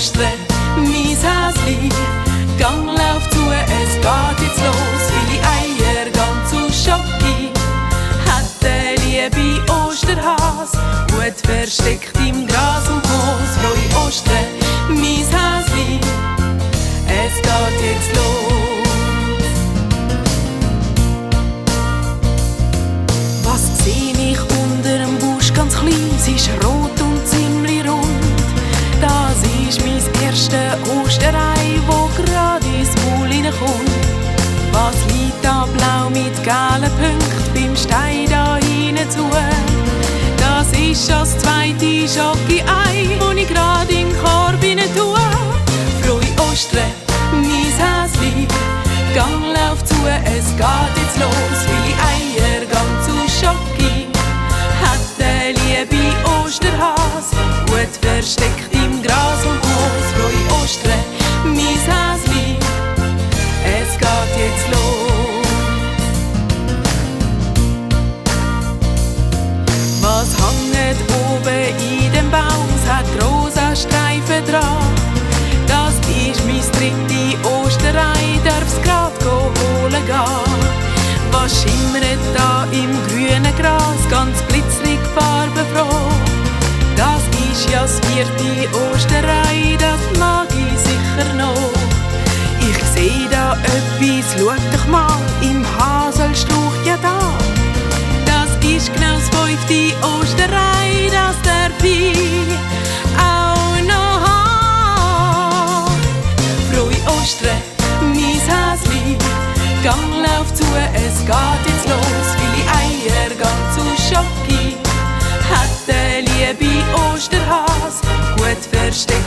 Ostern, mein Häsli, Gang lauf zu, es geht jetzt los. Viele Eier, ganz zu Schocki, hat der liebe Osterhas, gut versteckt im Gras und Moos. Frohe Ostern, mein Häsli, es geht jetzt los. Was seh ich unter dem Busch ganz klein, sie ist rot und ziemlich rund. Das ist mein erstes Osterei, wo grad ins Maul hineinkommt. Was liegt da blau mit gelben Punkten beim Stein da hinein zu? Das ist das zweite Schoki-Ei, wo ich grad in den Korb hinein tue. Frohe Ostern, mein Häsli, Gang lauf zu, es geht jetzt los. Viele Eier, ganz zu Schoki, hat der liebe Osterhas, gut versteckt im Gras und Moos. Frohe Ostern, mein Häsli, es geht jetzt los. Was hängt oben in dem Baum, hat rosa Streifen dran. Das ist mein dritte Osterei, darf's grad holen gehen. Was schimmert da im grünen Gras, ganz blitzlig farbenfroh. Das ist ja das vierte Osterei, das mag ich sicher noch. Ich seh da etwas, schau doch mal, im Haselstrauch ja da. Das ist genau das fünfte Osterei, das darf ich auch noch haben. Frohe Ostern, mein Häsli, Gang lauf zu, es geht jetzt los. Viele Eier, ganz zu Schoki, hat der liebe Osterhas, gut versteckt